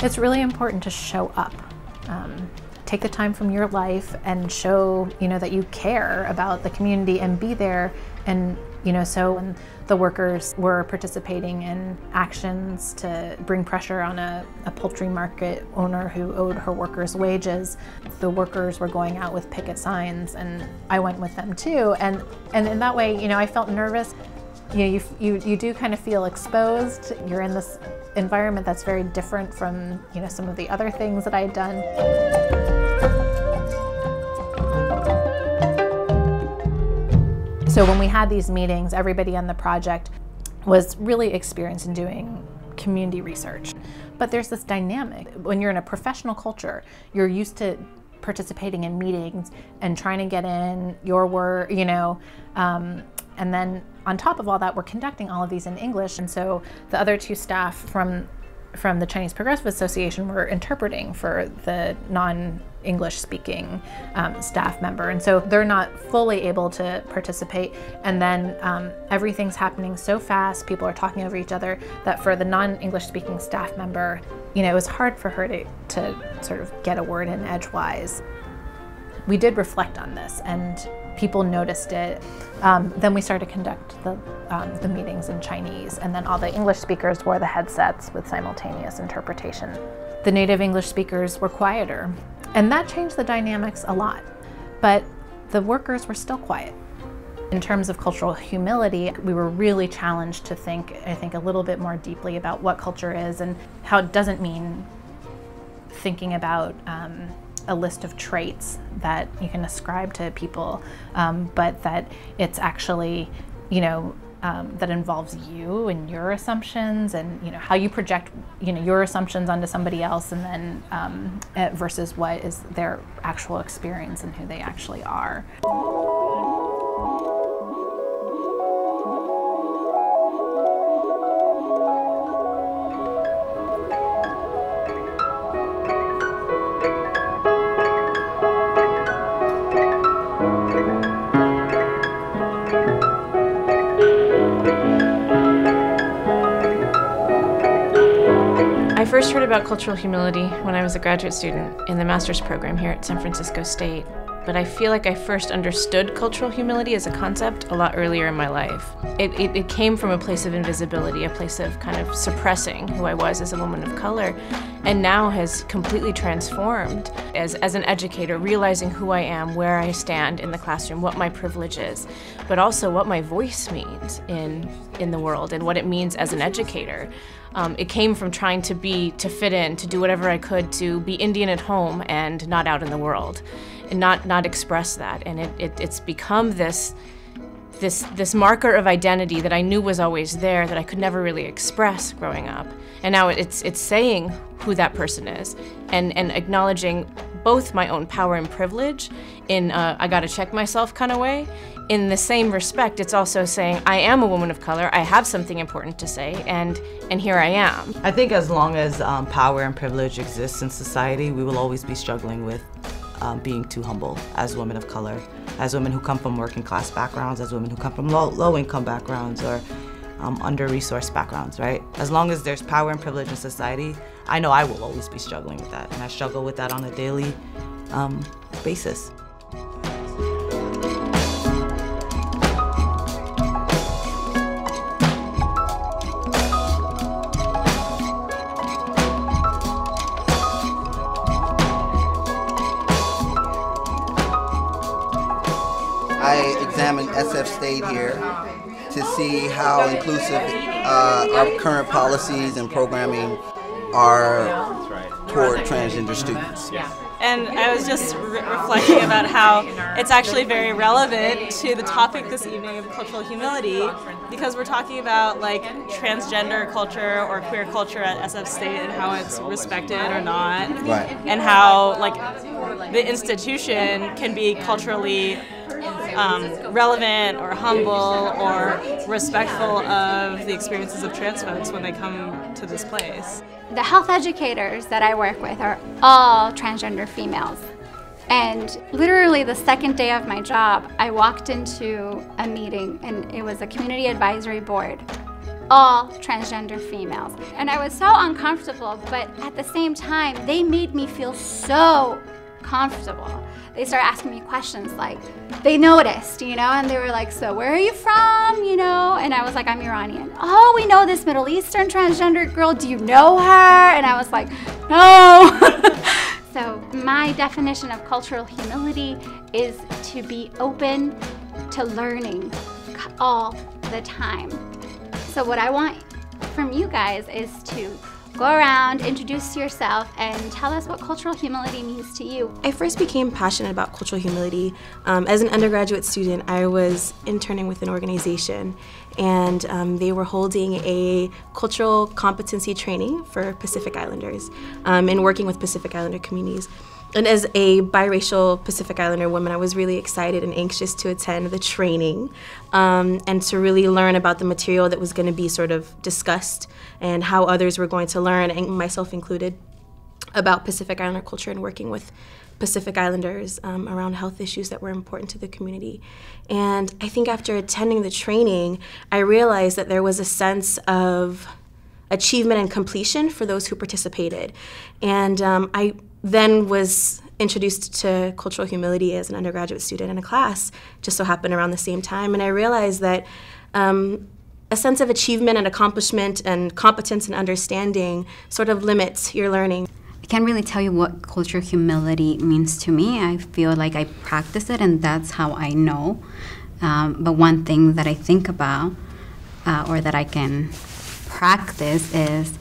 It's really important to show up. Take the time from your life and show, that you care about the community and be there. And, so when the workers were participating in actions to bring pressure on a poultry market owner who owed her workers wages, the workers were going out with picket signs, and I went with them too. And in that way, I felt nervous. You do kind of feel exposed. You're in this environment that's very different from, some of the other things that I had done. So when we had these meetings, everybody on the project was really experienced in doing community research. But there's this dynamic. When you're in a professional culture, you're used to participating in meetings and trying to get in your word, and then on top of all that, we're conducting all of these in English. And so the other two staff from the Chinese Progressive Association were interpreting for the non-English speaking staff member. And so they're not fully able to participate. And then everything's happening so fast, people are talking over each other, that for the non-English speaking staff member, it was hard for her to sort of get a word in edgewise. We did reflect on this, and people noticed it. Then we started to conduct the meetings in Chinese, and then all the English speakers wore the headsets with simultaneous interpretation. The native English speakers were quieter, and that changed the dynamics a lot, but the workers were still quiet. In terms of cultural humility, we were really challenged to think, I think, a little bit more deeply about what culture is and how it doesn't mean thinking about a list of traits that you can ascribe to people, but that it's actually, that involves you and your assumptions and, how you project, your assumptions onto somebody else, and then versus what is their actual experience and who they actually are. I first heard about cultural humility when I was a graduate student in the master's program here at San Francisco State, but I feel like I first understood cultural humility as a concept a lot earlier in my life. It came from a place of invisibility, a place of kind of suppressing who I was as a woman of color, and now has completely transformed as an educator, realizing who I am, where I stand in the classroom, what my privilege is, but also what my voice means in the world and what it means as an educator. It came from trying to fit in, to do whatever I could to be Indian at home and not out in the world, and not express that. And it's become this marker of identity that I knew was always there, that I could never really express growing up. And now it's saying who that person is and acknowledging both my own power and privilege in I gotta check myself kind of way. In the same respect, it's also saying I am a woman of color, I have something important to say, and here I am. I think as long as power and privilege exists in society, we will always be struggling with being too humble as women of color, as women who come from working class backgrounds, as women who come from low income backgrounds or under-resourced backgrounds, right? As long as there's power and privilege in society, I know I will always be struggling with that, and I struggle with that on a daily basis. I examined SF State here to see how inclusive our current policies and programming are toward transgender students. And I was just reflecting about how it's actually very relevant to the topic this evening of cultural humility, because we're talking about like transgender culture or queer culture at SF State and how it's respected or not, Right. and how like the institution can be culturally relevant or humble or respectful of the experiences of trans folks when they come to this place. The health educators that I work with are all transgender females. And literally the second day of my job, I walked into a meeting and it was a community advisory board. all transgender females. And I was so uncomfortable, but at the same time, they made me feel so comfortable. They started asking me questions like, they noticed, you know, and they were like, so where are you from, you know? And I was like, I'm Iranian. Oh, we know this Middle Eastern transgender girl, do you know her? And I was like, no. So my definition of cultural humility is to be open to learning all the time. So what I want from you guys is to go around, introduce yourself, and tell us what cultural humility means to you. I first became passionate about cultural humility. As an undergraduate student, I was interning with an organization, and they were holding a cultural competency training for Pacific Islanders and working with Pacific Islander communities. And as a biracial Pacific Islander woman, I was really excited and anxious to attend the training and to really learn about the material that was going to be sort of discussed and how others were going to learn, and myself included, about Pacific Islander culture and working with Pacific Islanders around health issues that were important to the community. And I think after attending the training, I realized that there was a sense of achievement and completion for those who participated. And I then was introduced to cultural humility as an undergraduate student in a class, just so happened around the same time, and I realized that a sense of achievement and accomplishment and competence and understanding sort of limits your learning. I can't really tell you what cultural humility means to me. I feel like I practice it and that's how I know. But one thing that I think about or that I can practice is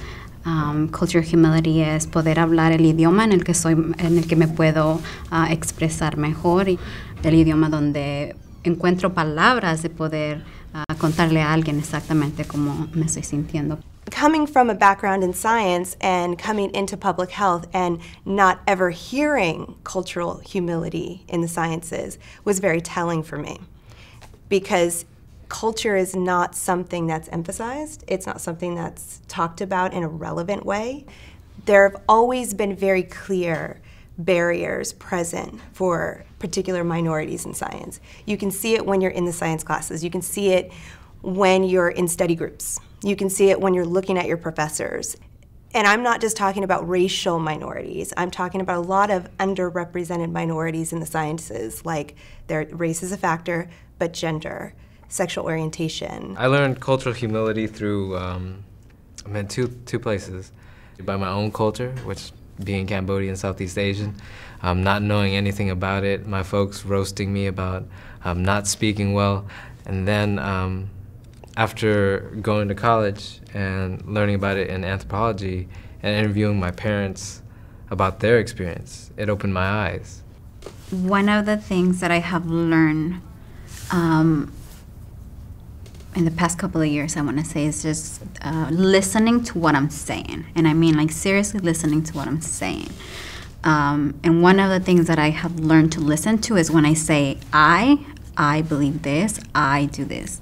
cultural humility es poder hablar el idioma en el que me puedo expresar mejor, y el idioma donde encuentro palabras de poder contarle a alguien exactamente cómo me estoy sintiendo. Coming from a background in science and coming into public health and not ever hearing cultural humility in the sciences was very telling for me, because culture is not something that's emphasized. It's not something that's talked about in a relevant way. There have always been very clear barriers present for particular minorities in science. You can see it when you're in the science classes. You can see it when you're in study groups. You can see it when you're looking at your professors. And I'm not just talking about racial minorities. I'm talking about a lot of underrepresented minorities in the sciences, like their race is a factor, but gender, sexual orientation. I learned cultural humility through two places. By my own culture, which being Cambodian, Southeast Asian, not knowing anything about it, my folks roasting me about not speaking well, and then after going to college and learning about it in anthropology and interviewing my parents about their experience, it opened my eyes. One of the things that I have learned in the past couple of years, I want to say, is just listening to what I'm saying. And I mean, like, seriously listening to what I'm saying. And one of the things that I have learned to listen to is when I say, I believe this, I do this.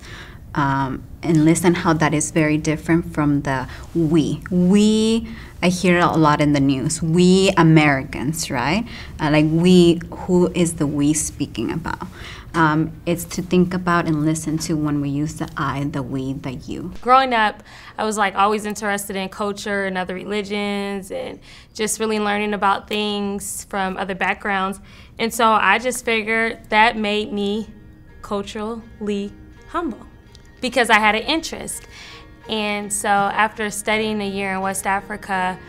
And listen how that is very different from the we. We, I hear it a lot in the news. We Americans, right? Like we, who is the we speaking about? It's to think about and listen to when we use the I, the we, the you. Growing up, I was like always interested in culture and other religions and just really learning about things from other backgrounds. And so I just figured that made me culturally humble because I had an interest. And so after studying a year in West Africa,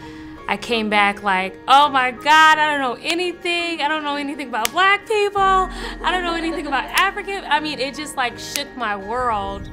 I came back like, oh my God, I don't know anything. I don't know anything about Black people. I don't know anything about African. I mean, it just like shook my world.